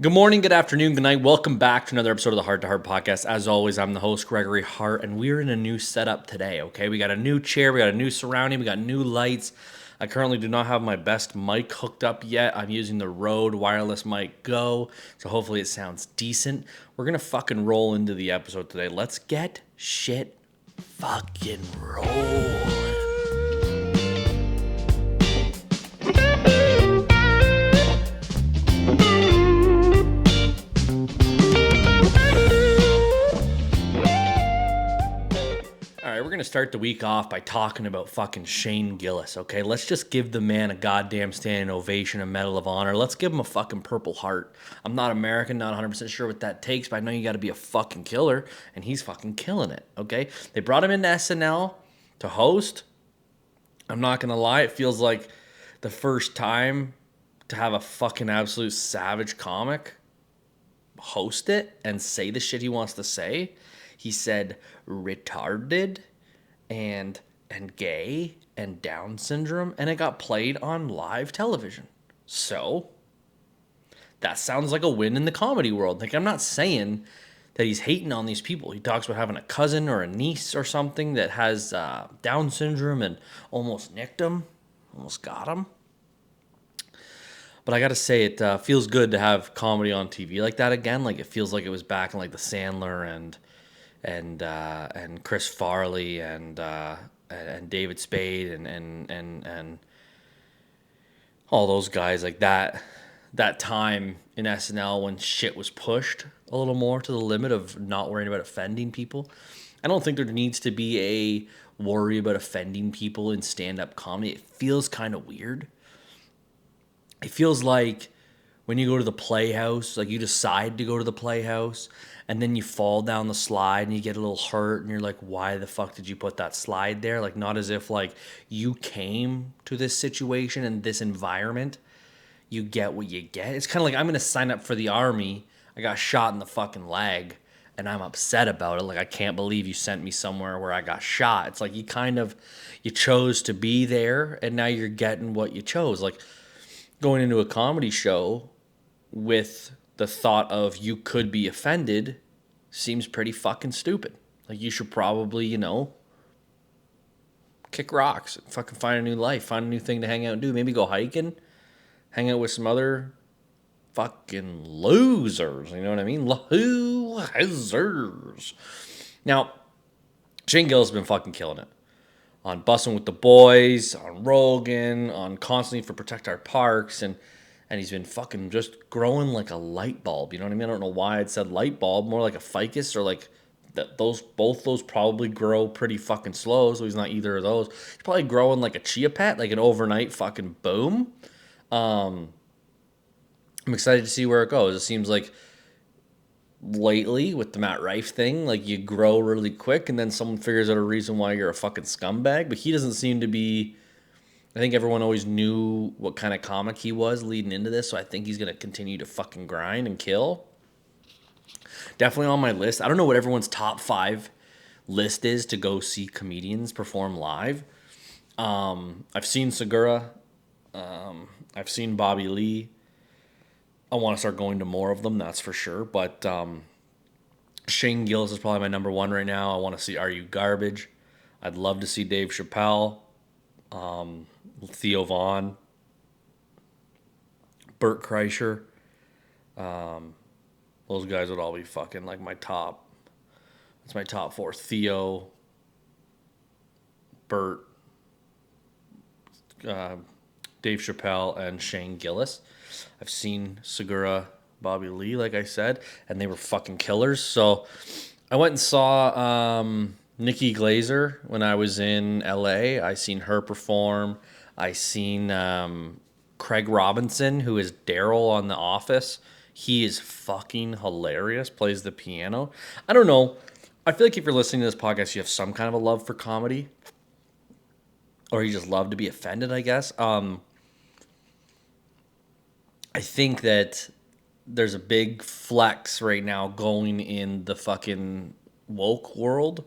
Good morning, good afternoon, good night. Welcome back to another episode of the Heart to Heart Podcast. As always, I'm the host, Gregory Hart, and we're in a new setup today, okay? We got a new chair, we got a new surrounding, we got new lights. I currently do not have my best mic hooked up yet. I'm using the Rode Wireless Mic Go, so hopefully it sounds decent. We're gonna fucking roll into the episode today. Let's get shit fucking rolling. We're going to start the week off by talking about fucking Shane Gillis, okay? Let's just give the man a goddamn standing ovation, a Medal of Honor. Let's give him a fucking Purple Heart. I'm not American, not 100% sure what that takes, but I know you got to be a fucking killer, and he's fucking killing it, okay? They brought him into SNL to host. I'm not going to lie, it feels like the first time to have a fucking absolute savage comic host it and say the shit he wants to say. He said retarded and gay and Down syndrome, and it got played on live television. So that sounds like a win in the comedy world. Like, I'm not saying that he's hating on these people. He talks about having a cousin or a niece or something that has Down syndrome and almost nicked him, almost got him. But I gotta say, it feels good to have comedy on TV like that again. Like, it feels like it was back in like the Sandler and Chris Farley and David Spade and all those guys, like that time in SNL when shit was pushed a little more to the limit of not worrying about offending people. I don't think there needs to be a worry about offending people in stand-up comedy. It feels kind of weird. It feels like when you go to the Playhouse, like you decide to go to the Playhouse and then you fall down the slide and you get a little hurt and you're like, why the fuck did you put that slide there? Like, not as if like you came to this situation and this environment, you get what you get. It's kind of like, I'm going to sign up for the army. I got shot in the fucking leg and I'm upset about it. Like, I can't believe you sent me somewhere where I got shot. It's like you chose to be there and now you're getting what you chose. Like, going into a comedy show with the thought of you could be offended seems pretty fucking stupid. Like, you should probably, kick rocks and fucking find a new life, find a new thing to hang out and do. Maybe go hiking, hang out with some other fucking losers. You know what I mean? Losers. Now, Shane Gillis has been fucking killing it. On Bussin' with the Boys, on Rogan, on Constantly for Protect Our Parks, and he's been fucking just growing like a light bulb. You know what I mean? I don't know why it said light bulb, more like a ficus or like that. Both those probably grow pretty fucking slow, so he's not either of those. He's probably growing like a chia pet, like an overnight fucking boom. I'm excited to see where it goes. It seems like lately with the Matt Rife thing, like you grow really quick and then someone figures out a reason why you're a fucking scumbag. But he doesn't seem to be. I think everyone always knew what kind of comic he was leading into this, so I think he's going to continue to fucking grind and kill. Definitely on my list. I don't know what everyone's top 5 list is to go see comedians perform live. I've seen Segura. I've seen Bobby Lee. I want to start going to more of them, that's for sure. But Shane Gillis is probably my number 1 right now. I want to see Are You Garbage? I'd love to see Dave Chappelle. Theo Vaughn, Bert Kreischer. Those guys would all be fucking like my top. That's my top 4. Theo, Bert, Dave Chappelle, and Shane Gillis. I've seen Segura, Bobby Lee, like I said, and they were fucking killers. So I went and saw Nikki Glazer when I was in LA. I seen her perform. I seen Craig Robinson, who is Daryl on The Office. He is fucking hilarious, plays the piano. I don't know. I feel like if you're listening to this podcast, you have some kind of a love for comedy. Or you just love to be offended, I guess. I think that there's a big flex right now going in the fucking woke world.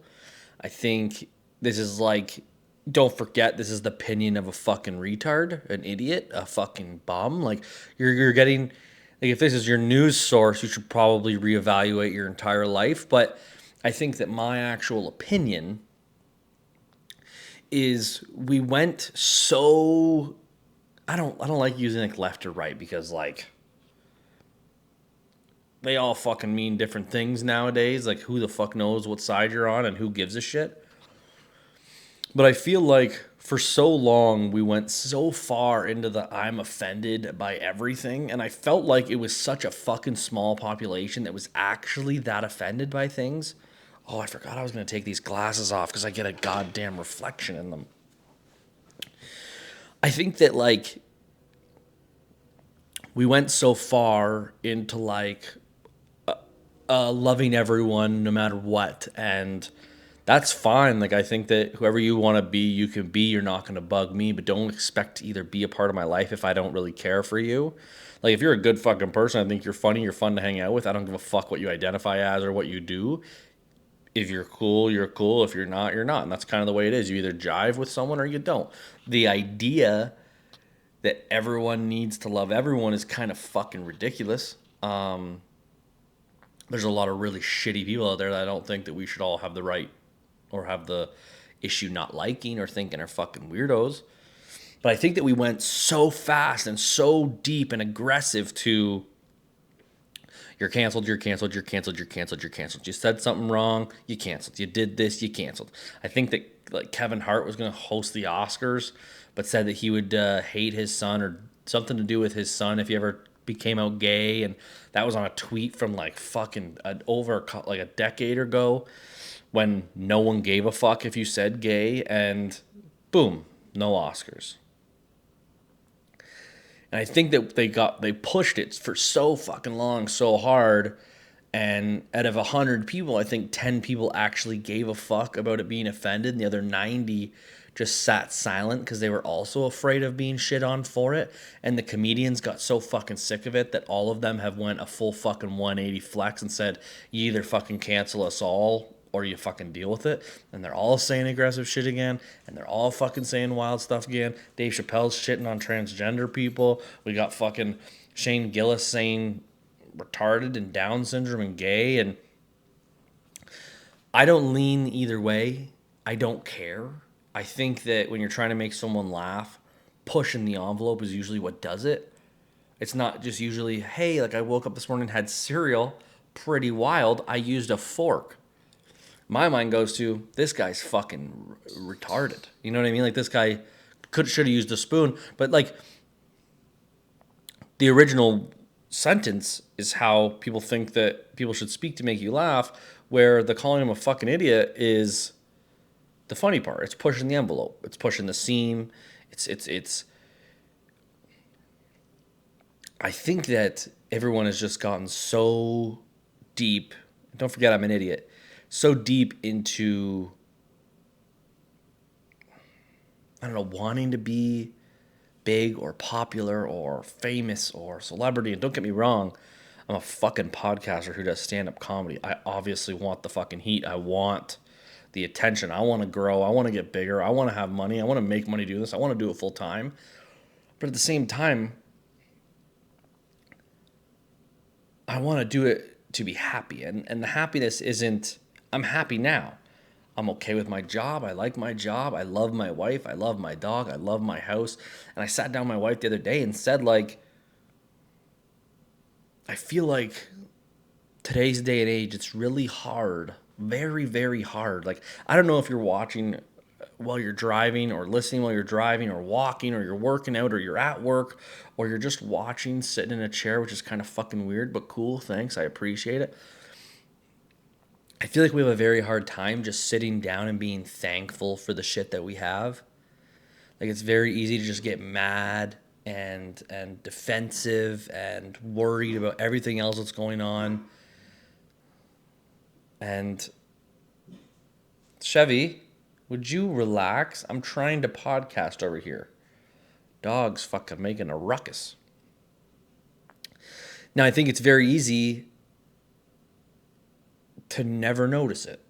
I think this is like, don't forget, this is the opinion of a fucking retard, an idiot, a fucking bum. Like, you're getting, Like, if this is your news source, you should probably reevaluate your entire life. But I think that my actual opinion is we went so, I don't like using like left or right, because like they all fucking mean different things nowadays. Like, who the fuck knows what side you're on and who gives a shit? But I feel like for so long we went so far into the I'm offended by everything, and I felt like it was such a fucking small population that was actually that offended by things. Oh, I forgot I was going to take these glasses off because I get a goddamn reflection in them. I think that like we went so far into like loving everyone no matter what, and that's fine. Like, I think that whoever you want to be, you can be. You're not going to bug me, but don't expect to either be a part of my life if I don't really care for you. Like, if you're a good fucking person, I think you're funny, you're fun to hang out with. I don't give a fuck what you identify as or what you do. If you're cool, you're cool. If you're not, you're not. And that's kind of the way it is. You either jive with someone or you don't. The idea that everyone needs to love everyone is kind of fucking ridiculous. There's a lot of really shitty people out there that I don't think that we should all have the right or have the issue not liking or thinking are fucking weirdos. But I think that we went so fast and so deep and aggressive to you're canceled, you're canceled, you're canceled, you're canceled, you're canceled. You said something wrong, you canceled. You did this, you canceled. I think that like Kevin Hart was going to host the Oscars, but said that he would hate his son or something to do with his son if he ever became out gay, and that was on a tweet from like fucking over like a decade ago, when no one gave a fuck if you said gay, and boom, no Oscars. And I think that they pushed it for so fucking long, so hard, and out of 100 people, I think 10 people actually gave a fuck about it being offended, and the other 90 just sat silent because they were also afraid of being shit on for it. And the comedians got so fucking sick of it that all of them have went a full fucking 180 flex and said, you either fucking cancel us all or you fucking deal with it. And they're all saying aggressive shit again, and they're all fucking saying wild stuff again. Dave Chappelle's shitting on transgender people. We got fucking Shane Gillis saying retarded and Down syndrome and gay, and I don't lean either way. I don't care. I think that when you're trying to make someone laugh, pushing the envelope is usually what does it. It's not just usually, hey, like I woke up this morning and had cereal, pretty wild. I used a fork. My mind goes to, this guy's fucking retarded. You know what I mean? Like, this guy should have used a spoon, but like the original sentence is how people think that people should speak to make you laugh, where the calling him a fucking idiot is the funny part. It's pushing the envelope. It's pushing the seam. It's I think that everyone has just gotten so deep. Don't forget I'm an idiot. So deep into, I don't know, wanting to be big or popular or famous or celebrity. And don't get me wrong, I'm a fucking podcaster who does stand-up comedy. I obviously want the fucking heat. I want the attention. I want to grow. I want to get bigger. I want to have money. I want to make money doing this. I want to do it full time. But at the same time, I want to do it to be happy. And the happiness isn't, I'm happy now. I'm okay with my job. I like my job. I love my wife. I love my dog. I love my house. And I sat down with my wife the other day and said, like, I feel like today's day and age, it's really hard. Very, very hard. Like, I don't know if you're watching while you're driving or listening while you're driving or walking or you're working out or you're at work or you're just watching, sitting in a chair, which is kind of fucking weird, but cool. Thanks. I appreciate it. I feel like we have a very hard time just sitting down and being thankful for the shit that we have. Like, it's very easy to just get mad and defensive and worried about everything else that's going on. And Chevy, would you relax? I'm trying to podcast over here. Dog's fucking making a ruckus. Now, I think it's very easy to never notice it.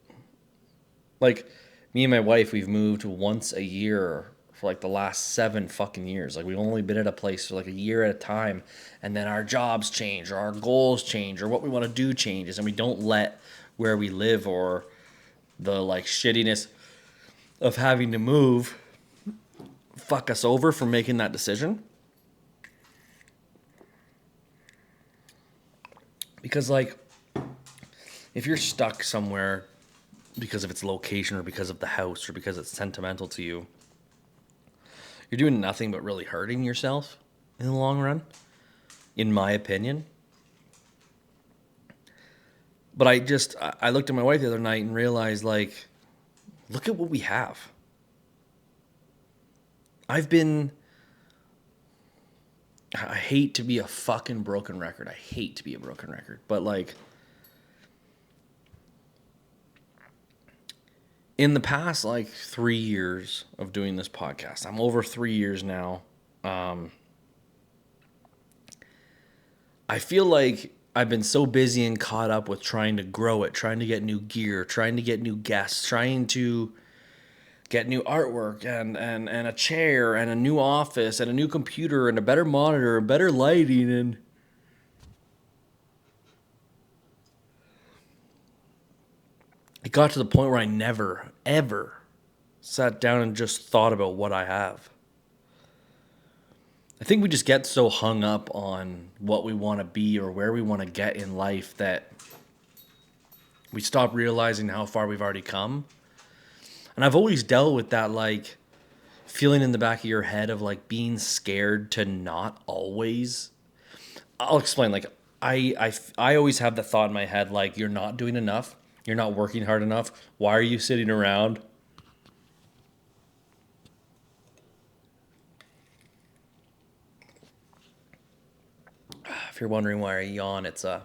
Like, me and my wife, we've moved once a year for like the last 7 fucking years. Like we've only been at a place for like a year at a time, and then our jobs change or our goals change or what we want to do changes, and we don't let where we live or the like shittiness of having to move fuck us over from making that decision. Because like if you're stuck somewhere because of its location or because of the house or because it's sentimental to you, you're doing nothing but really hurting yourself in the long run, in my opinion. But I looked at my wife the other night and realized, like, look at what we have. I hate to be a fucking broken record. I hate to be a broken record. But, like, in the past, like, 3 years of doing this podcast, I'm over 3 years now. I feel like I've been so busy and caught up with trying to grow it, trying to get new gear, trying to get new guests, trying to get new artwork and a chair and a new office and a new computer and a better monitor and better lighting, and it got to the point where I never, ever sat down and just thought about what I have. I think we just get so hung up on what we want to be or where we want to get in life that we stop realizing how far we've already come. And I've always dealt with that, like, feeling in the back of your head of, like, being scared to not always. I'll explain. Like, I always have the thought in my head, like, you're not doing enough. You're not working hard enough. Why are you sitting around? If you're wondering why I yawn, it's a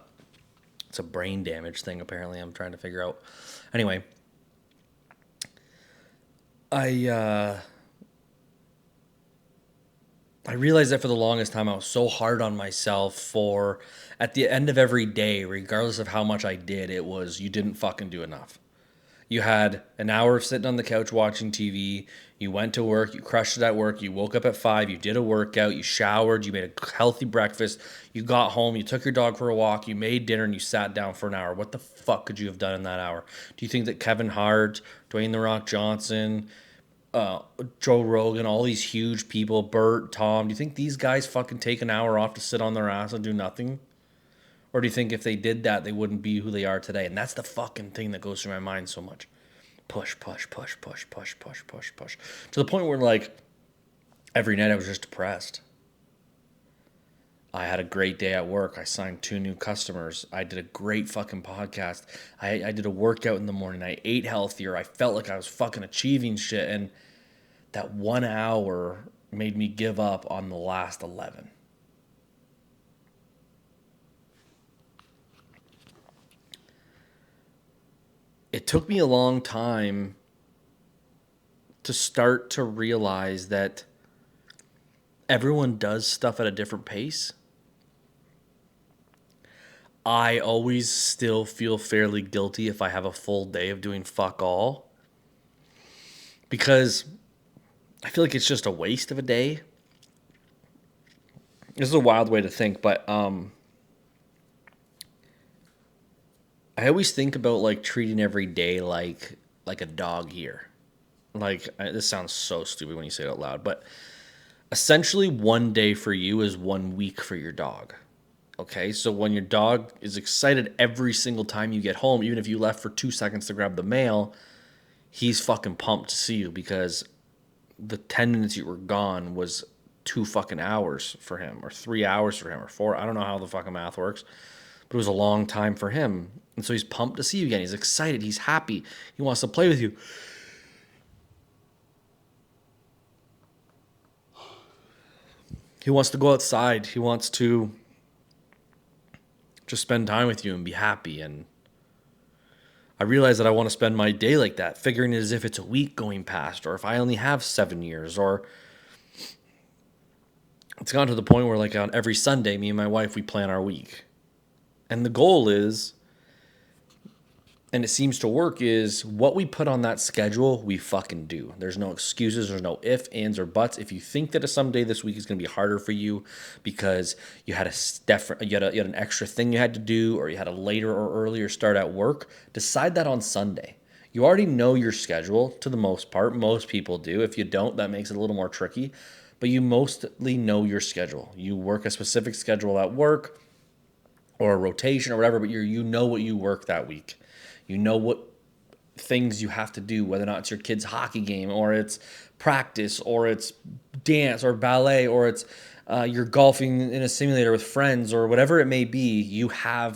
brain damage thing, apparently. I'm trying to figure out. Anyway, I realized that for the longest time I was so hard on myself for, at the end of every day, regardless of how much I did, it was, you didn't fucking do enough. You had an hour of sitting on the couch watching TV. You went to work. You crushed it at work. You woke up at 5. You did a workout. You showered. You made a healthy breakfast. You got home. You took your dog for a walk. You made dinner, and you sat down for an hour. What the fuck could you have done in that hour? Do you think that Kevin Hart, Dwayne "The Rock" Johnson, Joe Rogan, all these huge people, Bert, Tom, do you think these guys fucking take an hour off to sit on their ass and do nothing? Or do you think if they did that, they wouldn't be who they are today? And that's the fucking thing that goes through my mind so much. Push, push, push, push, push, push, push, push. To the point where, like, every night I was just depressed. I had a great day at work. I signed 2 new customers. I did a great fucking podcast. I did a workout in the morning. I ate healthier. I felt like I was fucking achieving shit. And that 1 hour made me give up on the last 11. It took me a long time to start to realize that everyone does stuff at a different pace. I always still feel fairly guilty if I have a full day of doing fuck all, because I feel like it's just a waste of a day. This is a wild way to think, but I always think about, like, treating every day like a dog year. Like, this sounds so stupid when you say it out loud, but essentially 1 day for you is 1 week for your dog. Okay, so when your dog is excited every single time you get home, even if you left for 2 seconds to grab the mail, he's fucking pumped to see you, because the 10 minutes you were gone was 2 fucking hours for him, or 3 hours for him, or 4. I don't know how the fucking math works, but it was a long time for him. And so he's pumped to see you again. He's excited. He's happy. He wants to play with you. He wants to go outside. He wants to just spend time with you and be happy. And I realize that I want to spend my day like that, figuring it as if it's a week going past, or if I only have 7 years, or it's gone to the point where, like, on every Sunday, me and my wife, we plan our week. And the goal is, and it seems to work, is what we put on that schedule, we fucking do. There's no excuses. There's no ifs, ands, or buts. If you think that someday this week is going to be harder for you because you had you had an extra thing you had to do, or you had a later or earlier start at work, decide that on Sunday. You already know your schedule to the most part. Most people do. If you don't, that makes it a little more tricky. But you mostly know your schedule. You work a specific schedule at work or a rotation or whatever, but you know what you work that week. You know what things you have to do, whether or not it's your kid's hockey game or it's practice or it's dance or ballet or it's you're golfing in a simulator with friends or whatever it may be. You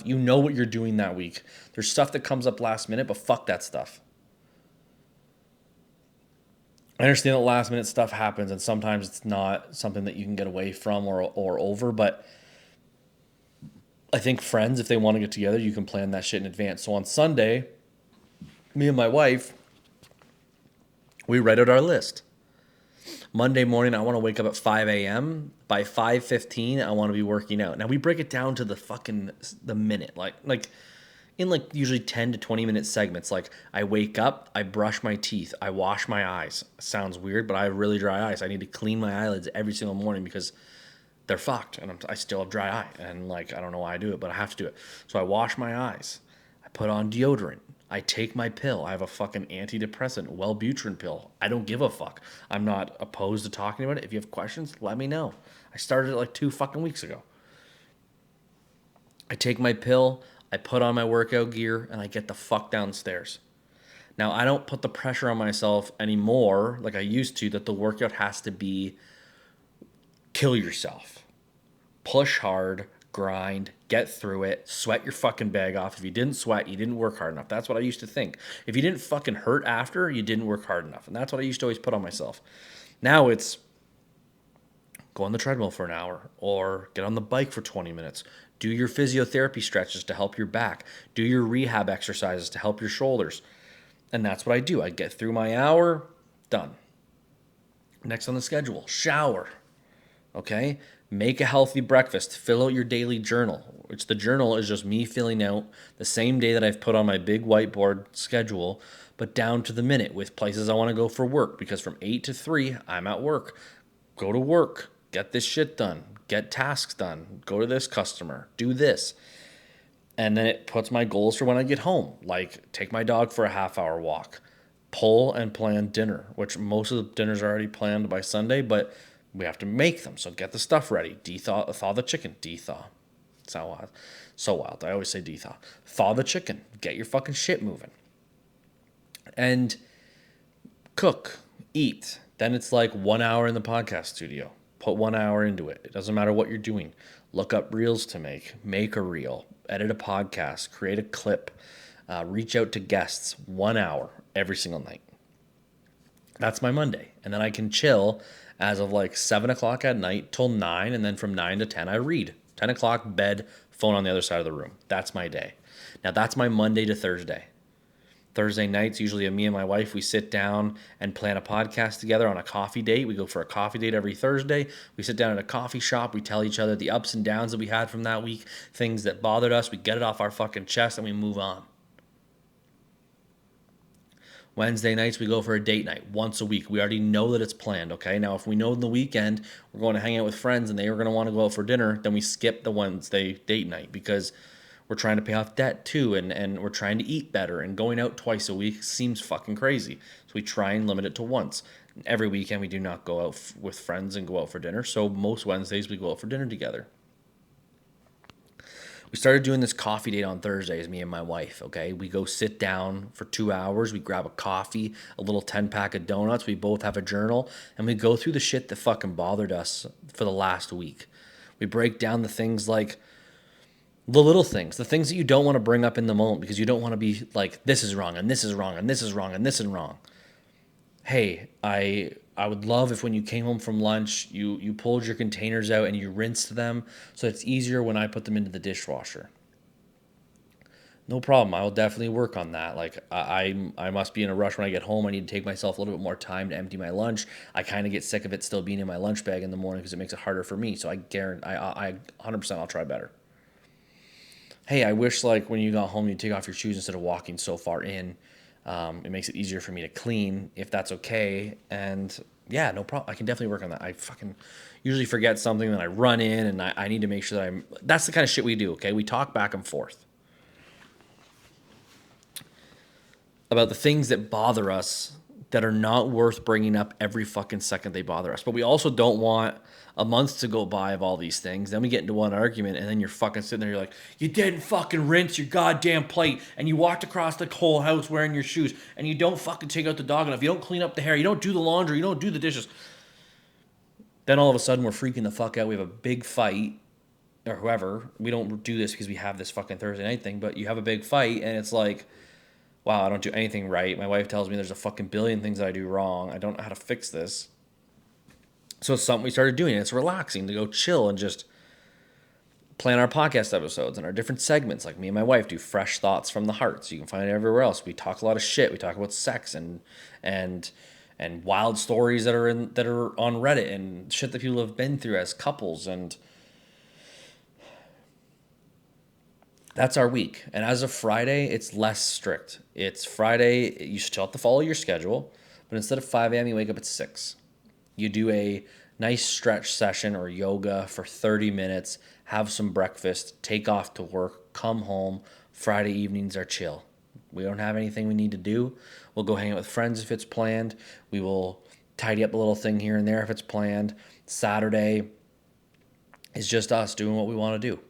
know what you're doing that week. There's stuff that comes up last minute, but fuck that stuff. I understand that last minute stuff happens and sometimes it's not something that you can get away from or over, but I think friends, if they want to get together, you can plan that shit in advance. So on Sunday, me and my wife, we write out our list. Monday morning, I want to wake up at 5 a.m. By 5:15, I want to be working out. Now we break it down to the minute, like in usually 10 to 20 minute segments. Like I wake up, I brush my teeth, I wash my eyes. Sounds weird, but I have really dry eyes. I need to clean my eyelids every single morning because they're fucked and I still have dry eye. And I don't know why I do it, but I have to do it. So I wash my eyes. I put on deodorant. I take my pill. I have a fucking antidepressant, Wellbutrin pill. I don't give a fuck. I'm not opposed to talking about it. If you have questions, let me know. I started it 2 fucking weeks ago. I take my pill, I put on my workout gear, and I get the fuck downstairs. Now, I don't put the pressure on myself anymore like I used to, that the workout has to be kill yourself. Push hard, grind, get through it, sweat your fucking bag off. If you didn't sweat, you didn't work hard enough. That's what I used to think. If you didn't fucking hurt after, you didn't work hard enough. And that's what I used to always put on myself. Now it's go on the treadmill for an hour or get on the bike for 20 minutes. Do your physiotherapy stretches to help your back. Do your rehab exercises to help your shoulders. And that's what I do. I get through my hour, done. Next on the schedule, shower. Okay? Make a healthy breakfast. Fill out your daily journal, which the journal is just me filling out the same day that I've put on my big whiteboard schedule, but down to the minute with places I want to go for work, because from 8 to 3, I'm at work. Go to work. Get this shit done. Get tasks done. Go to this customer. Do this. And then it puts my goals for when I get home, like take my dog for a half-hour walk, pull and plan dinner, which most of the dinners are already planned by Sunday, but we have to make them. So get the stuff ready. Thaw the chicken. Thaw. So wild. I always say thaw. Thaw the chicken. Get your fucking shit moving. And cook. Eat. Then it's 1 hour in the podcast studio. Put 1 hour into it. It doesn't matter what you're doing. Look up reels to make. Make a reel. Edit a podcast. Create a clip. Reach out to guests. 1 hour every single night. That's my Monday. And then I can chill as of 7 o'clock at night till 9. And then from 9 to 10, I read. 10 o'clock, bed, phone on the other side of the room. That's my day. Now, that's my Monday to Thursday. Thursday nights, usually me and my wife, we sit down and plan a podcast together on a coffee date. We go for a coffee date every Thursday. We sit down at a coffee shop. We tell each other the ups and downs that we had from that week, things that bothered us. We get it off our fucking chest and we move on. Wednesday nights, we go for a date night once a week. We already know that it's planned, okay? Now, if we know in the weekend we're going to hang out with friends and they are going to want to go out for dinner, then we skip the Wednesday date night because we're trying to pay off debt too, and we're trying to eat better, and going out twice a week seems fucking crazy. So we try and limit it to once. Every weekend we do not go out with friends and go out for dinner, so most Wednesdays we go out for dinner together. We started doing this coffee date on Thursdays, me and my wife, okay? We go sit down for 2 hours, we grab a coffee, a little 10-pack of donuts, we both have a journal, and we go through the shit that fucking bothered us for the last week. We break down the things like the little things, the things that you don't want to bring up in the moment because you don't want to be like, this is wrong, and this is wrong, and this is wrong, and this is wrong. Hey, I would love if when you came home from lunch, you pulled your containers out and you rinsed them so it's easier when I put them into the dishwasher. No problem. I will definitely work on that. I must be in a rush when I get home. I need to take myself a little bit more time to empty my lunch. I kind of get sick of it still being in my lunch bag in the morning because it makes it harder for me. So I guarantee, I 100% I'll try better. hey, I wish like when you got home you take off your shoes instead of walking so far in. It makes it easier for me to clean if that's okay. And yeah, no problem. I can definitely work on that. I fucking usually forget something, then I run in and I need to make sure that I'm. That's the kind of shit we do. Okay, we talk back and forth about the things that bother us that are not worth bringing up every fucking second they bother us. But we also don't want a month to go by of all these things. Then we get into one argument and then you're fucking sitting there, you're like, you didn't fucking rinse your goddamn plate and you walked across the whole house wearing your shoes and you don't fucking take out the dog enough. You don't clean up the hair. You don't do the laundry. You don't do the dishes. Then all of a sudden we're freaking the fuck out. We have a big fight or whoever. We don't do this because we have this fucking Thursday night thing, but you have a big fight and it's like, wow, I don't do anything right. My wife tells me there's a fucking billion things that I do wrong. I don't know how to fix this. So it's something we started doing. It's relaxing to go chill and just plan our podcast episodes and our different segments. Like me and my wife do fresh thoughts from the heart. So you can find it everywhere else. We talk a lot of shit. We talk about sex and wild stories that are on Reddit and shit that people have been through as couples. And that's our week. And as of Friday, it's less strict. It's Friday, you still have to follow your schedule, but instead of 5 a.m., you wake up at 6. You do a nice stretch session or yoga for 30 minutes, have some breakfast, take off to work, come home. Friday evenings are chill. We don't have anything we need to do. We'll go hang out with friends if it's planned. We will tidy up a little thing here and there if it's planned. Saturday is just us doing what we want to do.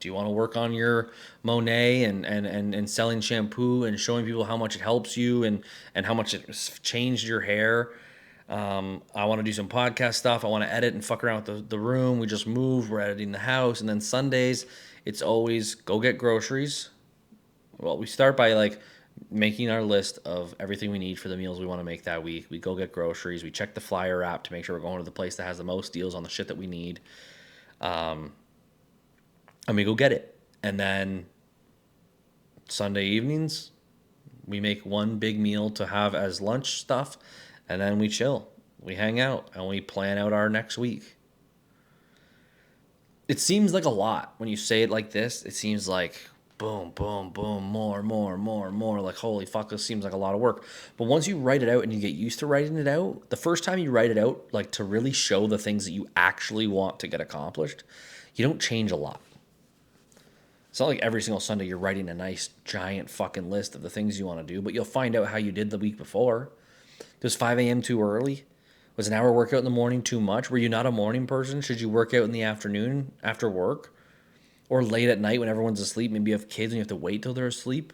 Do you want to work on your Monet and selling shampoo and showing people how much it helps you and how much it's changed your hair? I want to do some podcast stuff. I want to edit and fuck around with the room. We just moved. We're editing the house. And then Sundays, it's always go get groceries. Well, we start by like making our list of everything we need for the meals we want to make that week. We go get groceries. We check the flyer app to make sure we're going to the place that has the most deals on the shit that we need. And we go get it. And then Sunday evenings, we make one big meal to have as lunch stuff. And then we chill. We hang out and we plan out our next week. It seems like a lot when you say it like this. It seems like boom, boom, boom, more. Like, holy fuck, this seems like a lot of work. But once you write it out and you get used to writing it out, the first time you write it out, like to really show the things that you actually want to get accomplished, you don't change a lot. It's not like every single Sunday you're writing a nice giant fucking list of the things you want to do, but you'll find out how you did the week before. Was 5 a.m. too early? Was an hour workout in the morning too much? Were you not a morning person? Should you work out in the afternoon after work? Or late at night when everyone's asleep? Maybe you have kids and you have to wait till they're asleep?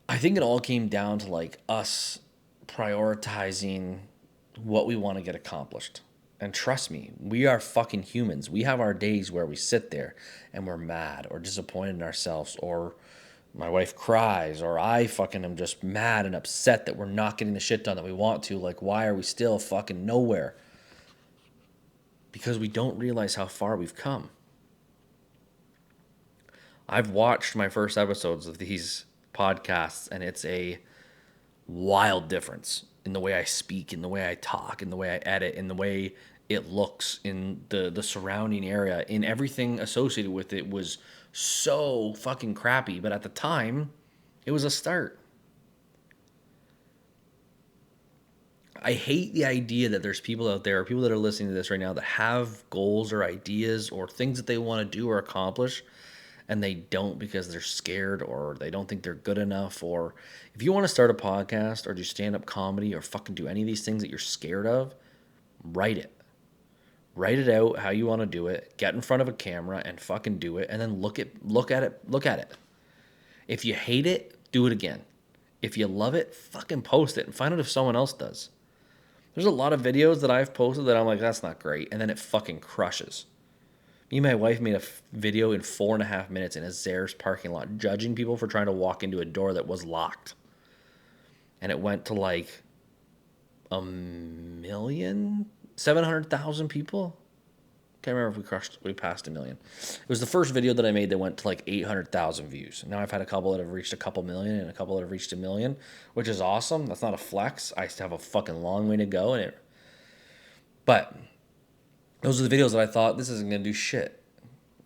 I think it all came down to like us prioritizing what we want to get accomplished. And trust me, we are fucking humans. We have our days where we sit there and we're mad or disappointed in ourselves, or my wife cries, or I fucking am just mad and upset that we're not getting the shit done that we want to. Like, why are we still fucking nowhere? Because we don't realize how far we've come. I've watched my first episodes of these podcasts, and it's a wild difference in the way I speak, in the way I talk, in the way I edit, in the way it looks, in the surrounding area, in everything associated with it was so fucking crappy. But at the time, it was a start. I hate the idea that there's people out there, people that are listening to this right now that have goals or ideas or things that they want to do or accomplish, and they don't because they're scared or they don't think they're good enough. Or if you want to start a podcast or do stand-up comedy or fucking do any of these things that you're scared of, write it. Write it out how you want to do it. Get in front of a camera and fucking do it, and then look at it. If you hate it, do it again. If you love it, fucking post it and find out if someone else does. There's a lot of videos that I've posted that I'm like, that's not great, and then it fucking crushes. Me and my wife made a video in 4.5 minutes in a Zayre's parking lot, judging people for trying to walk into a door that was locked. And it went to like 700,000 people. Can't remember if we passed 1 million. It was the first video that I made that went to like 800,000 views. Now I've had a couple that have reached a couple million and a couple that have reached 1 million, which is awesome. That's not a flex. I still have a fucking long way to go. But those are the videos that I thought, this isn't going to do shit.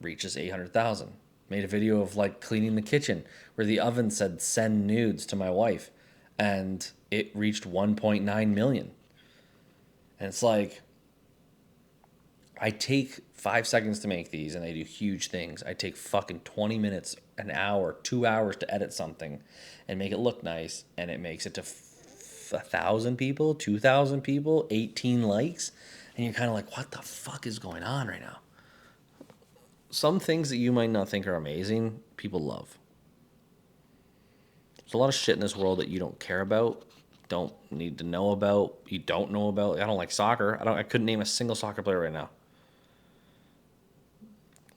reaches 800,000. Made a video of like cleaning the kitchen where the oven said send nudes to my wife, and it reached 1.9 million. And it's like, I take 5 seconds to make these and they do huge things. I take fucking 20 minutes, an hour, 2 hours to edit something and make it look nice, and it makes it to 1,000 people, 2,000 people, 18 likes, and you're kind of like, what the fuck is going on right now? Some things that you might not think are amazing, people love. There's a lot of shit in this world that you don't care about, don't need to know about, you don't know about. I don't like soccer. I couldn't name a single soccer player right now.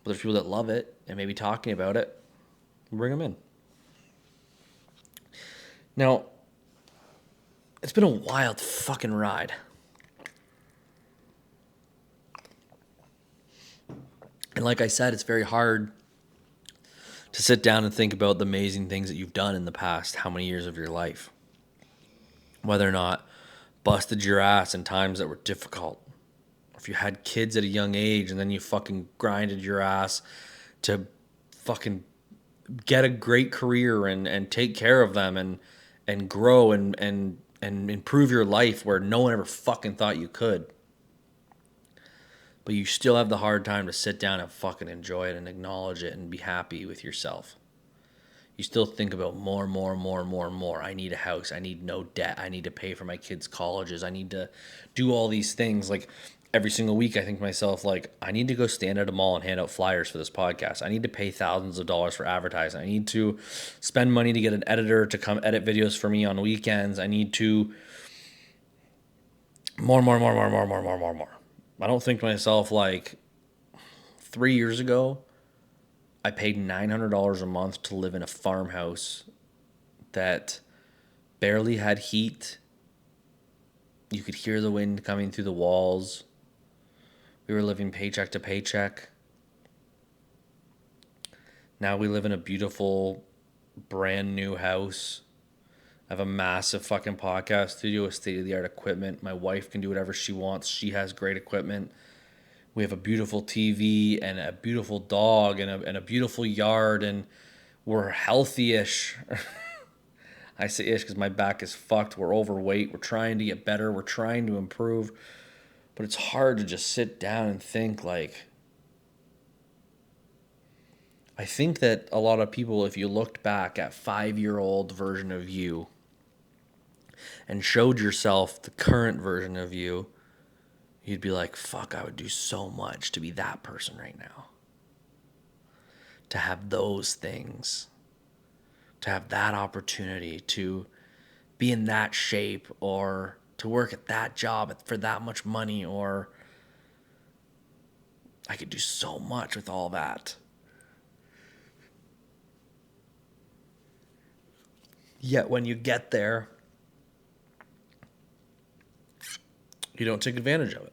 But there's people that love it and maybe talking about it. Bring them in. Now, it's been a wild fucking ride. And like I said, it's very hard to sit down and think about the amazing things that you've done in the past how many years of your life. Whether or not busted your ass in times that were difficult. If you had kids at a young age and then you fucking grinded your ass to fucking get a great career and take care of them and grow and improve your life where no one ever fucking thought you could. But you still have the hard time to sit down and fucking enjoy it and acknowledge it and be happy with yourself. You still think about more. I need a house. I need no debt. I need to pay for my kids' colleges. I need to do all these things. Like every single week, I think to myself, like, I need to go stand at a mall and hand out flyers for this podcast. I need to pay thousands of dollars for advertising. I need to spend money to get an editor to come edit videos for me on weekends. I need to more. I don't think to myself, like, 3 years ago, I paid $900 a month to live in a farmhouse that barely had heat. You could hear the wind coming through the walls. We were living paycheck to paycheck. Now we live in a beautiful, brand new house. I have a massive fucking podcast studio with state-of-the-art equipment. My wife can do whatever she wants. She has great equipment. We have a beautiful TV and a beautiful dog and a beautiful yard, and we're healthy-ish. I say ish because my back is fucked. We're overweight. We're trying to get better. We're trying to improve. But it's hard to just sit down and think, like, I think that a lot of people, if you looked back at 5-year-old version of you and showed yourself the current version of you, you'd be like, fuck, I would do so much to be that person right now. To have those things. To have that opportunity to be in that shape, or to work at that job for that much money, or I could do so much with all that. Yet when you get there, you don't take advantage of it.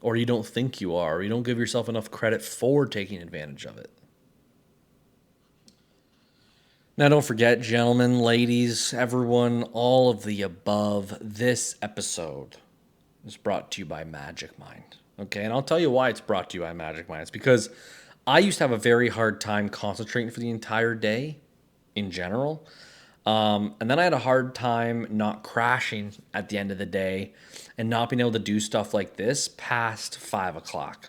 Or you don't think you are, or you don't give yourself enough credit for taking advantage of it. Now, don't forget, gentlemen, ladies, everyone, all of the above, this episode is brought to you by Magic Mind. Okay, and I'll tell you why it's brought to you by Magic Mind. It's because I used to have a very hard time concentrating for the entire day in general. And then I had a hard time not crashing at the end of the day and not being able to do stuff like this past 5 o'clock.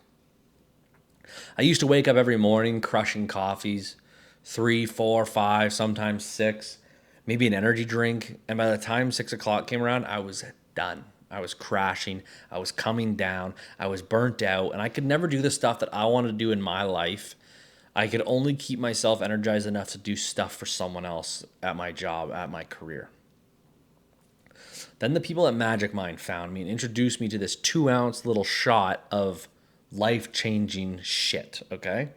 I used to wake up every morning crushing coffees, 3, 4, 5, sometimes 6, maybe an energy drink. And by the time 6 o'clock came around, I was done. I was crashing. I was coming down. I was burnt out. And I could never do the stuff that I wanted to do in my life. I could only keep myself energized enough to do stuff for someone else at my job, at my career. Then the people at Magic Mind found me and introduced me to this 2-ounce little shot of life-changing shit, okay?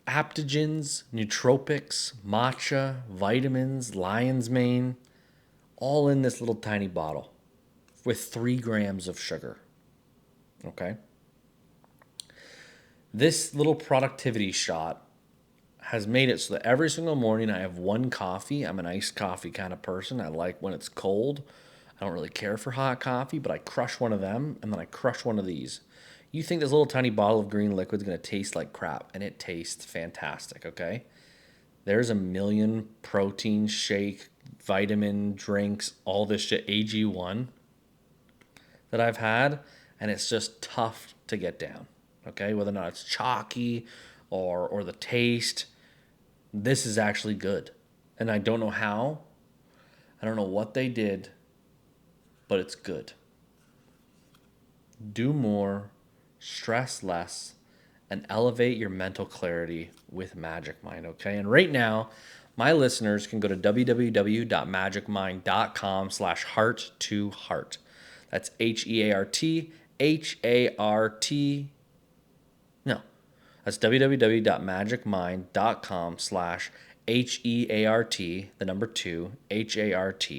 Aptogens, nootropics, matcha, vitamins, lion's mane, all in this little tiny bottle with 3 grams of sugar, okay? This little productivity shot has made it so that every single morning I have 1 coffee. I'm an iced coffee kind of person. I like when it's cold. I don't really care for hot coffee, but I crush one of them, and then I crush one of these. You think this little tiny bottle of green liquid is going to taste like crap, and it tastes fantastic, okay? There's a million protein shake, vitamin drinks, all this shit, AG1 that I've had, and it's just tough to get down, okay? Whether or not it's chalky or the taste, this is actually good. And I don't know how. I don't know what they did, but it's good. Do more, stress less, and elevate your mental clarity with Magic Mind, okay? And right now, my listeners can go to www.magicmind.com/heart2heart. That's HEART. No, that's www.magicmind.com/HEART, the number 2, HART,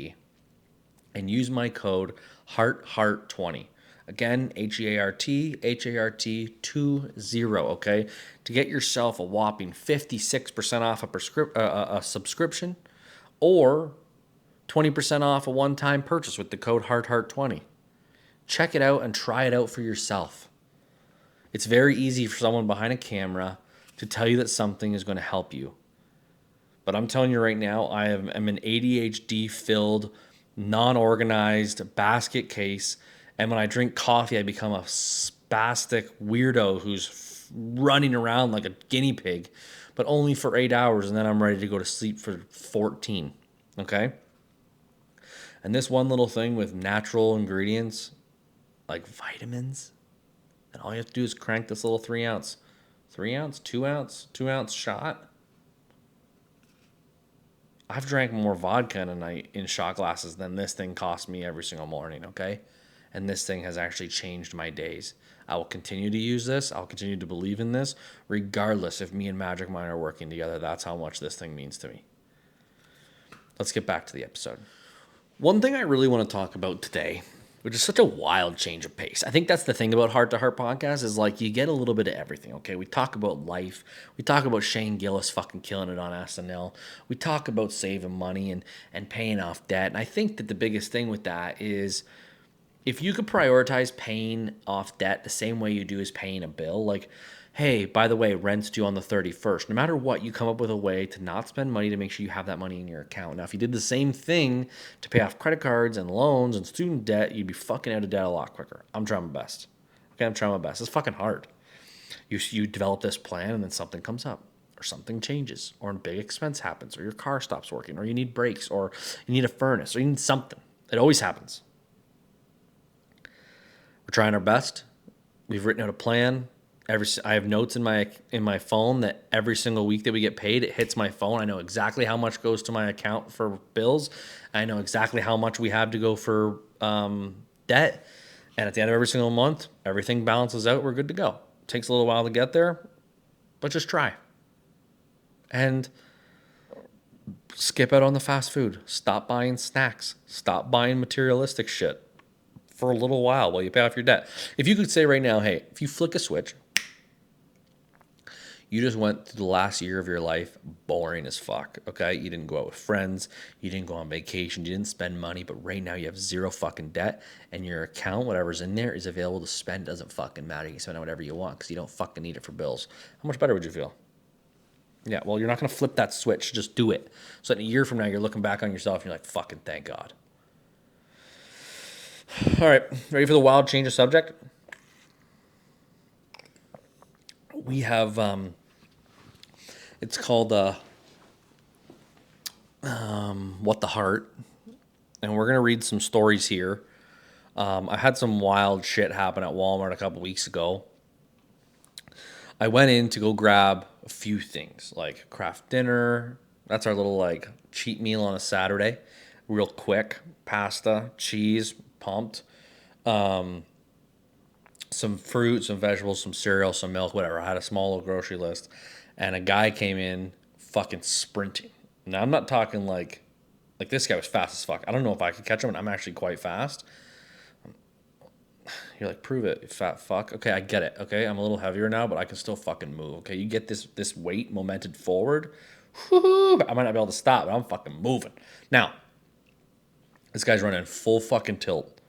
and use my code HeartHeart20. Again, HEART20, okay? To get yourself a whopping 56% off a subscription or 20% off a one-time purchase with the code HeartHeart20. Check it out and try it out for yourself. It's very easy for someone behind a camera to tell you that something is going to help you. But I'm telling you right now, I'm an ADHD-filled, non-organized basket case. And when I drink coffee, I become a spastic weirdo who's running around like a guinea pig, but only for 8 hours. And then I'm ready to go to sleep for 14. Okay? And this one little thing with natural ingredients, like vitamins, and all you have to do is crank this little 3 ounce, 2 ounce shot. I've drank more vodka in a night in shot glasses than this thing cost me every single morning, okay? And this thing has actually changed my days. I will continue to use this. I'll continue to believe in this, regardless if me and Magic Mind are working together. That's how much this thing means to me. Let's get back to the episode. One thing I really want to talk about today, which is such a wild change of pace. I think that's the thing about Heart to Heart Podcast is like you get a little bit of everything, okay? We talk about life. We talk about Shane Gillis fucking killing it on SNL. We talk about saving money and paying off debt. And I think that the biggest thing with that is if you could prioritize paying off debt the same way you do as paying a bill, like, hey, by the way, rent's due on the 31st. No matter what, you come up with a way to not spend money to make sure you have that money in your account. Now, if you did the same thing to pay off credit cards and loans and student debt, you'd be fucking out of debt a lot quicker. I'm trying my best. Okay, I'm trying my best. It's fucking hard. You develop this plan and then something comes up or something changes or a big expense happens or your car stops working or you need brakes or you need a furnace or you need something. It always happens. We're trying our best. We've written out a plan. I have notes in my phone that every single week that we get paid, it hits my phone. I know exactly how much goes to my account for bills. I know exactly how much we have to go for debt. And at the end of every single month, everything balances out. We're good to go. It takes a little while to get there, but just try. And skip out on the fast food. Stop buying snacks. Stop buying materialistic shit for a little while you pay off your debt. If you could say right now, hey, if you flick a switch, you just went through the last year of your life boring as fuck, okay? You didn't go out with friends. You didn't go on vacation. You didn't spend money. But right now you have zero fucking debt. And your account, whatever's in there, is available to spend. Doesn't fucking matter. You can spend on whatever you want because you don't fucking need it for bills. How much better would you feel? Yeah, well, you're not going to flip that switch. Just do it. So in a year from now, you're looking back on yourself and you're like, fucking thank God. All right, ready for the wild change of subject? We have... It's called What the Heart, and we're going to read some stories here. I had some wild shit happen at Walmart a couple weeks ago. I went in to go grab a few things, like craft dinner. That's our little like cheat meal on a Saturday. Real quick, pasta, cheese, pumped. Some fruit, some vegetables, some cereal, some milk, whatever. I had a small little grocery list. And a guy came in fucking sprinting. Now, I'm not talking like this guy was fast as fuck. I don't know if I could catch him, and I'm actually quite fast. You're like, prove it, you fat fuck. Okay, I get it. Okay, I'm a little heavier now, but I can still fucking move. Okay, you get this weight momented forward. Woo-hoo, I might not be able to stop, but I'm fucking moving. Now, This guy's running full fucking tilt.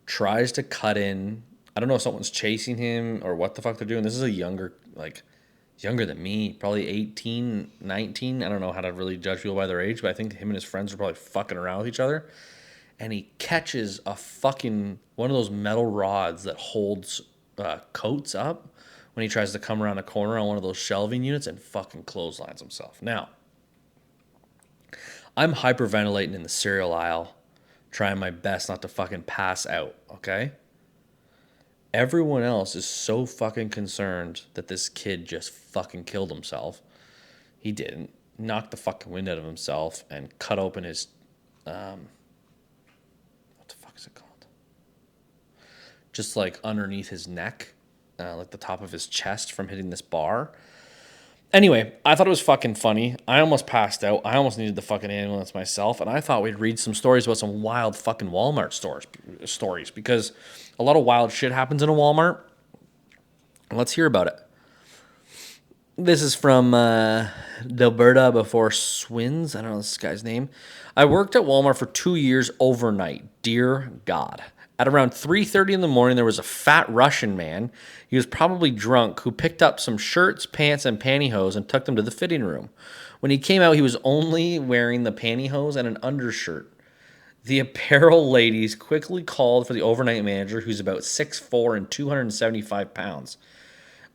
Tries to cut in. I don't know if someone's chasing him or what the fuck they're doing. This is a younger than me, probably 18, 19. I don't know how to really judge people by their age, but I think him and his friends are probably fucking around with each other. And he catches a fucking one of those metal rods that holds coats up when he tries to come around a corner on one of those shelving units and fucking clotheslines himself. Now, I'm hyperventilating in the cereal aisle, trying my best not to fucking pass out, okay? Everyone else is so fucking concerned that this kid just fucking killed himself. He didn't. Knocked the fucking wind out of himself and cut open his, what the fuck is it called? Just like underneath his neck, like the top of his chest from hitting this bar. Anyway, I thought it was fucking funny. I almost passed out. I almost needed the fucking ambulance myself. And I thought we'd read some stories about some wild fucking Walmart stories because a lot of wild shit happens in a Walmart. Let's hear about it. This is from Delberta before Swins. I don't know this guy's name. I worked at Walmart for 2 years overnight. Dear God. At around 3:30 in the morning, there was a fat Russian man. He was probably drunk, who picked up some shirts, pants, and pantyhose and took them to the fitting room. When he came out, he was only wearing the pantyhose and an undershirt. The apparel ladies quickly called for the overnight manager, who's about 6'4" and 275 pounds.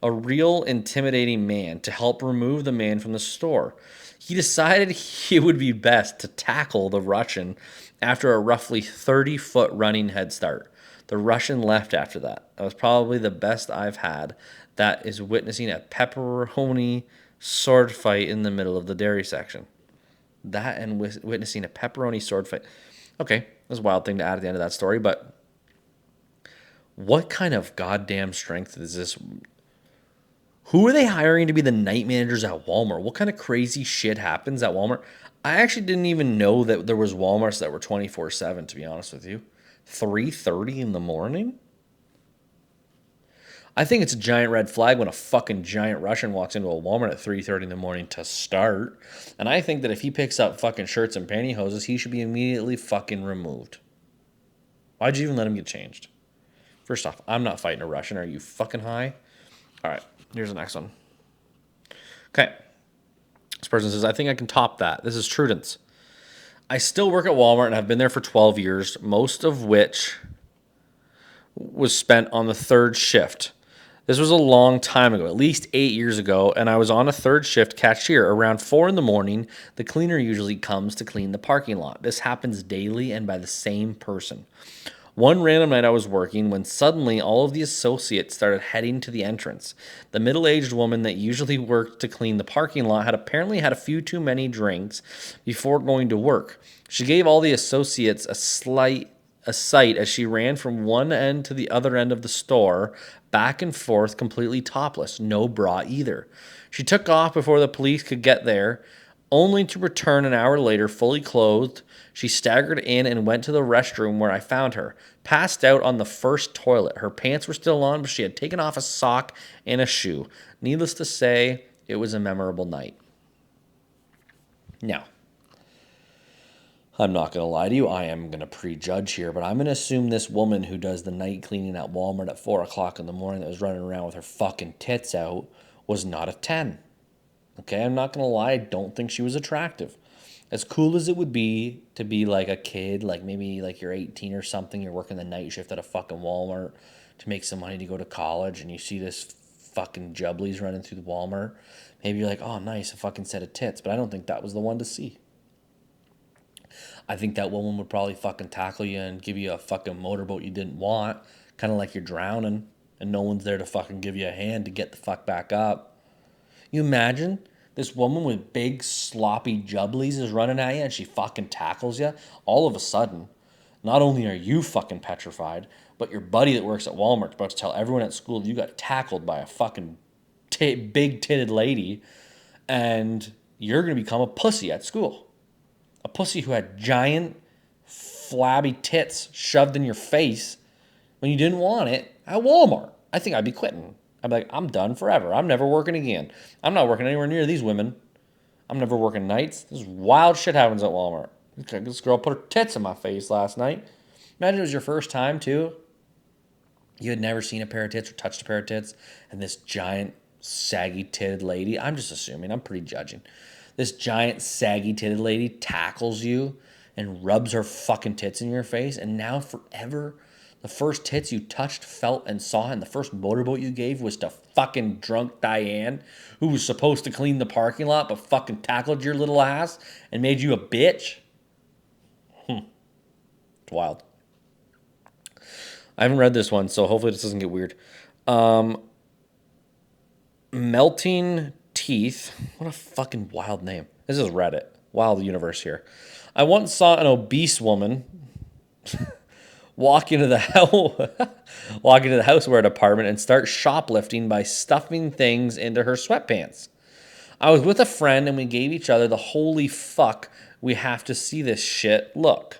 A real intimidating man, to help remove the man from the store. He decided it would be best to tackle the Russian after a roughly 30-foot running head start. The Russian left after that. That was probably the best I've had. That is witnessing a pepperoni sword fight in the middle of the dairy section. That and witnessing a pepperoni sword fight. Okay, that's a wild thing to add at the end of that story, but what kind of goddamn strength is this? Who are they hiring to be the night managers at Walmart? What kind of crazy shit happens at Walmart? I actually didn't even know that there was Walmarts that were 24/7, to be honest with you. 3:30 in the morning? I think it's a giant red flag when a fucking giant Russian walks into a Walmart at 3:30 in the morning to start. And I think that if he picks up fucking shirts and pantyhoses, he should be immediately fucking removed. Why'd you even let him get changed? First off, I'm not fighting a Russian. Are you fucking high? All right, here's the next one. Okay. This person says, I think I can top that. This is Trudence. I still work at Walmart and have been there for 12 years, most of which was spent on the third shift. This was a long time ago, at least 8 years ago, and I was on a third shift cashier. Around 4 in the morning, the cleaner usually comes to clean the parking lot. This happens daily and by the same person. One random night I was working when suddenly all of the associates started heading to the entrance. The middle-aged woman that usually worked to clean the parking lot had apparently had a few too many drinks before going to work. She gave all the associates a sight as she ran from one end to the other end of the store, back and forth, completely topless, no bra either. She took off before the police could get there, only to return an hour later fully clothed. She staggered in and went to the restroom where I found her, passed out on the first toilet. Her pants were still on, but she had taken off a sock and a shoe. Needless to say, it was a memorable night. Now, I'm not going to lie to you. I am going to prejudge here, but I'm going to assume this woman who does the night cleaning at Walmart at 4 o'clock in the morning that was running around with her fucking tits out was not a 10. Okay, I'm not going to lie. I don't think she was attractive. As cool as it would be to be like a kid, like maybe like you're 18 or something, you're working the night shift at a fucking Walmart to make some money to go to college, and you see this fucking Jubblies running through the Walmart. Maybe you're like, oh, nice, a fucking set of tits. But I don't think that was the one to see. I think that woman would probably fucking tackle you and give you a fucking motorboat you didn't want, kind of like you're drowning, and no one's there to fucking give you a hand to get the fuck back up. You imagine this woman with big, sloppy Jubblies is running at you and she fucking tackles you. All of a sudden, not only are you fucking petrified, but your buddy that works at Walmart's about to tell everyone at school you got tackled by a fucking big-titted lady, and you're going to become a pussy at school. A pussy who had giant, flabby tits shoved in your face when you didn't want it at Walmart. I think I'd be quitting. I'd be like, I'm done forever. I'm never working again. I'm not working anywhere near these women. I'm never working nights. This wild shit happens at Walmart. This girl put her tits in my face last night. Imagine it was your first time, too. You had never seen a pair of tits or touched a pair of tits, and this giant, saggy-titted lady, I'm just assuming, I'm pretty judging. This giant, saggy-titted lady tackles you and rubs her fucking tits in your face, and now forever, the first tits you touched, felt, and saw, and the first motorboat you gave was to fucking drunk Diane, who was supposed to clean the parking lot, but fucking tackled your little ass and made you a bitch? It's wild. I haven't read this one, so hopefully this doesn't get weird. Melting Teeth. What a fucking wild name. This is Reddit. Wild universe here. I once saw an obese woman walk into the houseware department and start shoplifting by stuffing things into her sweatpants. I was with a friend and we gave each other the holy fuck, we have to see this shit look.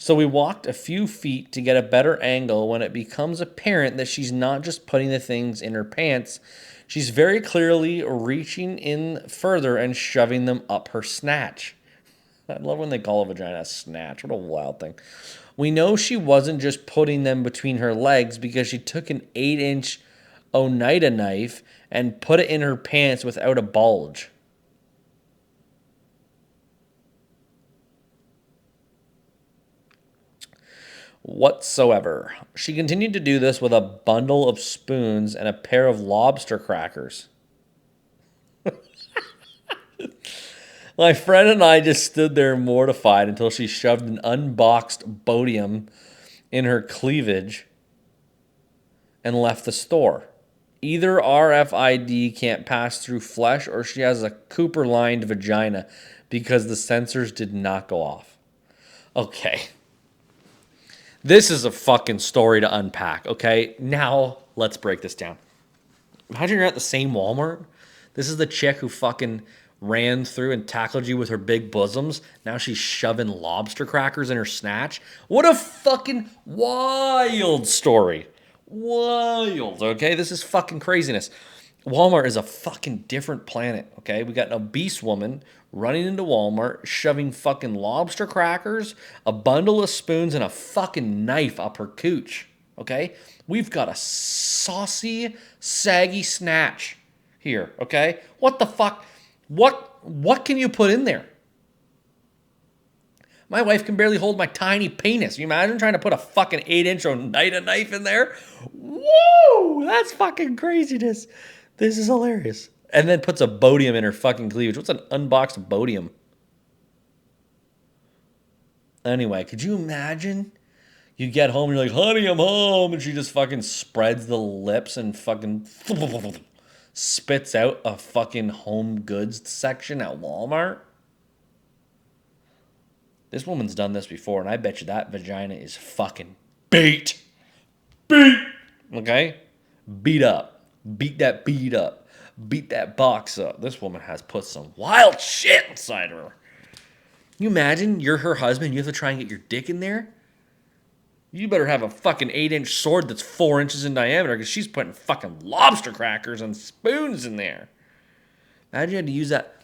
So we walked a few feet to get a better angle when it becomes apparent that she's not just putting the things in her pants, she's very clearly reaching in further and shoving them up her snatch. I love when they call a vagina a snatch. What a wild thing. We know she wasn't just putting them between her legs because she took an 8-inch Oneida knife and put it in her pants without a bulge. Whatsoever. She continued to do this with a bundle of spoons and a pair of lobster crackers. My friend and I just stood there mortified until she shoved an unboxed bodium in her cleavage and left the store. Either RFID can't pass through flesh or she has a Cooper-lined vagina because the sensors did not go off. Okay. This is a fucking story to unpack, okay? Now, let's break this down. Imagine you're at the same Walmart. This is the chick who fucking ran through and tackled you with her big bosoms. Now she's shoving lobster crackers in her snatch. What a fucking wild story. Wild, okay? This is fucking craziness. Walmart is a fucking different planet, okay? We got an obese woman running into Walmart, shoving fucking lobster crackers, a bundle of spoons, and a fucking knife up her cooch, okay? We've got a saucy, saggy snatch here, okay? What the fuck? What can you put in there? My wife can barely hold my tiny penis. You imagine trying to put a fucking 8-inch Oneida knife in there? Whoa! That's fucking craziness. This is hilarious. And then puts a bodium in her fucking cleavage. What's an unboxed bodium? Anyway, could you imagine? You get home and you're like, honey, I'm home. And she just fucking spreads the lips and fucking spits out a fucking home goods section at Walmart. This woman's done this before, and I bet you that vagina is fucking beat. Beat! Okay? Beat up. Beat that beat up. Beat that box up. This woman has put some wild shit inside her. You imagine you're her husband, you have to try and get your dick in there? You better have a fucking 8-inch sword that's 4 inches in diameter because she's putting fucking lobster crackers and spoons in there. Imagine you had to use that.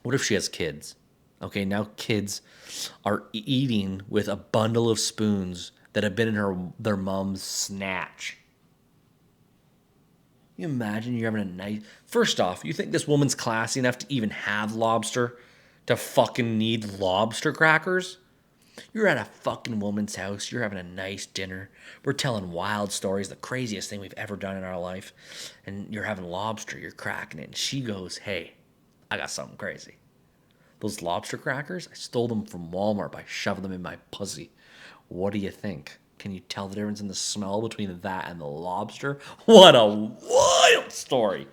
What if she has kids? Okay, now kids are eating with a bundle of spoons that have been in their mom's snatch. You imagine you're having a nice... First off, you think this woman's classy enough to even have lobster? To fucking need lobster crackers? You're at a fucking woman's house. You're having a nice dinner. We're telling wild stories, the craziest thing we've ever done in our life. And you're having lobster. You're cracking it. And she goes, hey, I got something crazy. Those lobster crackers, I stole them from Walmart by shoving them in my pussy. What do you think? Can you tell the difference in the smell between that and the lobster? What a wild story.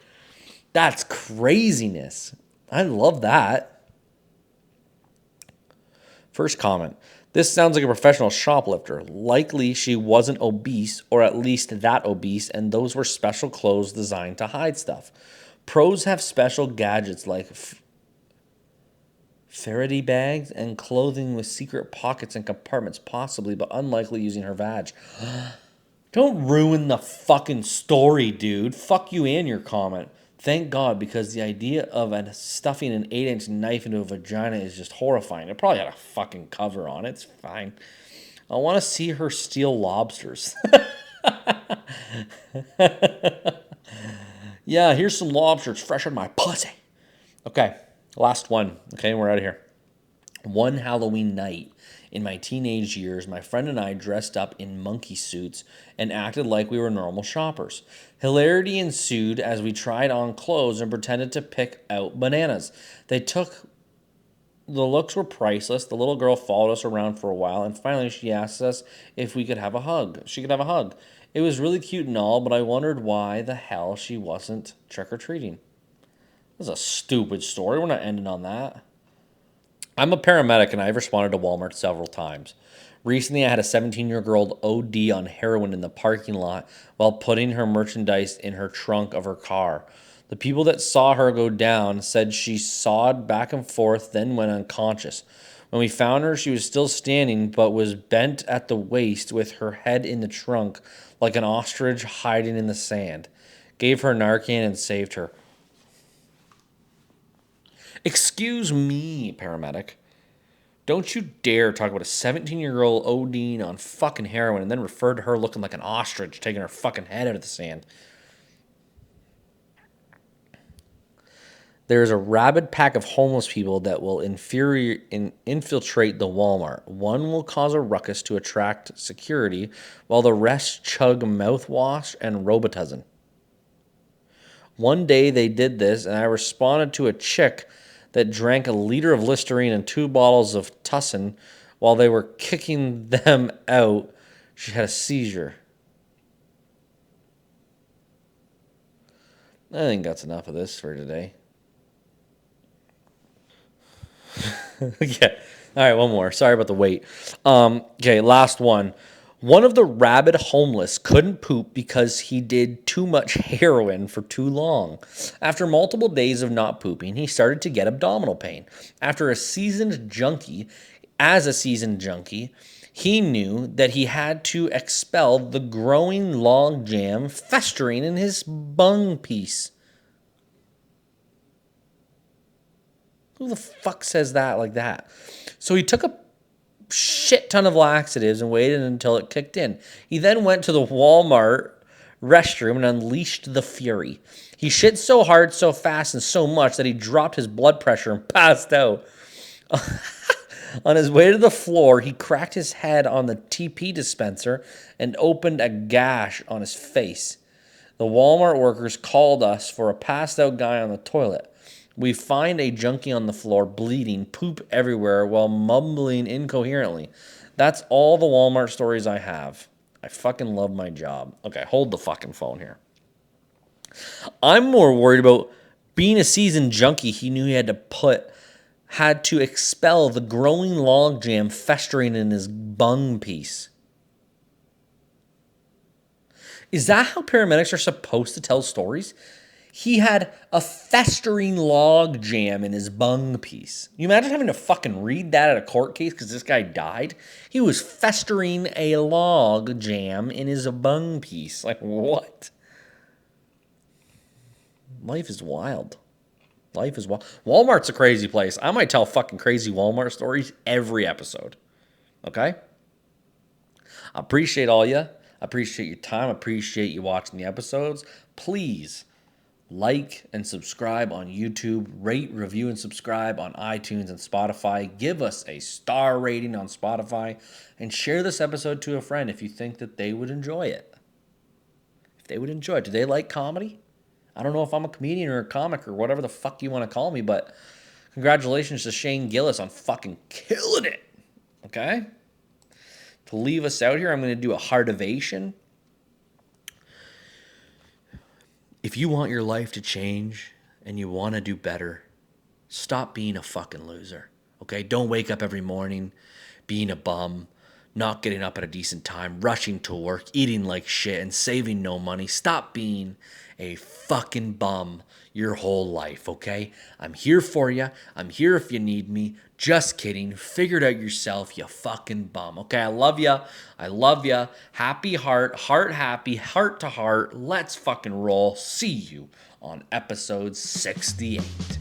That's craziness. I love that. First comment. This sounds like a professional shoplifter. Likely she wasn't obese, or at least that obese, and those were special clothes designed to hide stuff. Pros have special gadgets like Faraday bags and clothing with secret pockets and compartments, possibly, but unlikely using her vag. Don't ruin the fucking story, dude. Fuck you and your comment. Thank God, because the idea of stuffing an 8-inch knife into a vagina is just horrifying. It probably had a fucking cover on it. It's fine. I want to see her steal lobsters. Yeah, here's some lobsters fresh on my pussy. Okay, last one. Okay, we're out of here. One Halloween night in my teenage years, my friend and I dressed up in monkey suits and acted like we were normal shoppers. Hilarity ensued as we tried on clothes and pretended to pick out bananas. The looks were priceless. The little girl followed us around for a while, and finally she asked us if we could have a hug. She could have a hug. It was really cute and all, but I wondered why the hell she wasn't trick-or-treating. This is a stupid story. We're not ending on that. I'm a paramedic and I've responded to Walmart several times. Recently, I had a 17-year-old OD on heroin in the parking lot while putting her merchandise in her trunk of her car. The people that saw her go down said she sawed back and forth, then went unconscious. When we found her, she was still standing but was bent at the waist with her head in the trunk like an ostrich hiding in the sand. Gave her Narcan and saved her. Excuse me, paramedic. Don't you dare talk about a 17-year-old ODing on fucking heroin and then refer to her looking like an ostrich taking her fucking head out of the sand. There is a rabid pack of homeless people that will infiltrate the Walmart. One will cause a ruckus to attract security, while the rest chug mouthwash and Robitussin. One day they did this, and I responded to a chick that drank a liter of Listerine and 2 bottles of Tussin while they were kicking them out. She had a seizure. I think that's enough of this for today. Yeah. All right, one more. Sorry about the wait. Okay, last one. One of the rabid homeless couldn't poop because he did too much heroin for too long. After multiple days of not pooping, he started to get abdominal pain. As a seasoned junkie, he knew that he had to expel the growing log jam festering in his bung piece. Who the fuck says that like that? So he took a shit ton of laxatives and waited until it kicked in. He then went to the Walmart restroom and unleashed the fury. He shit so hard, so fast, and so much that he dropped his blood pressure and passed out. On his way to the floor, he cracked his head on the TP dispenser and opened a gash on his face. The Walmart workers called us for a passed out guy on the toilet. We find a junkie on the floor, bleeding, poop everywhere, while mumbling incoherently. That's all the Walmart stories I have. I fucking love my job. Okay, hold the fucking phone here. I'm more worried about being a seasoned junkie. He knew he had to expel the growing logjam festering in his bung piece. Is that how paramedics are supposed to tell stories? He had a festering log jam in his bung piece. You imagine having to fucking read that at a court case because this guy died? He was festering a log jam in his bung piece. Like, what? Life is wild. Life is wild. Walmart's a crazy place. I might tell fucking crazy Walmart stories every episode. Okay? I appreciate all you. I appreciate your time. I appreciate you watching the episodes. Please like and subscribe on YouTube. Rate, review, and subscribe on iTunes and Spotify. Give us a star rating on Spotify. And share this episode to a friend if you think that they would enjoy it. If they would enjoy it. Do they like comedy? I don't know if I'm a comedian or a comic or whatever the fuck you want to call me, but congratulations to Shane Gillis on fucking killing it. Okay? To leave us out here, I'm going to do a heartivation. If you want your life to change and you want to do better, stop being a fucking loser. Okay? Don't wake up every morning being a bum, not getting up at a decent time, rushing to work, eating like shit, and saving no money. Stop being a fucking bum your whole life, okay? I'm here for you. I'm here if you need me. Just kidding. Figure it out yourself, you fucking bum. Okay, I love you. I love you. Happy heart, heart happy, heart to heart. Let's fucking roll. See you on episode 68.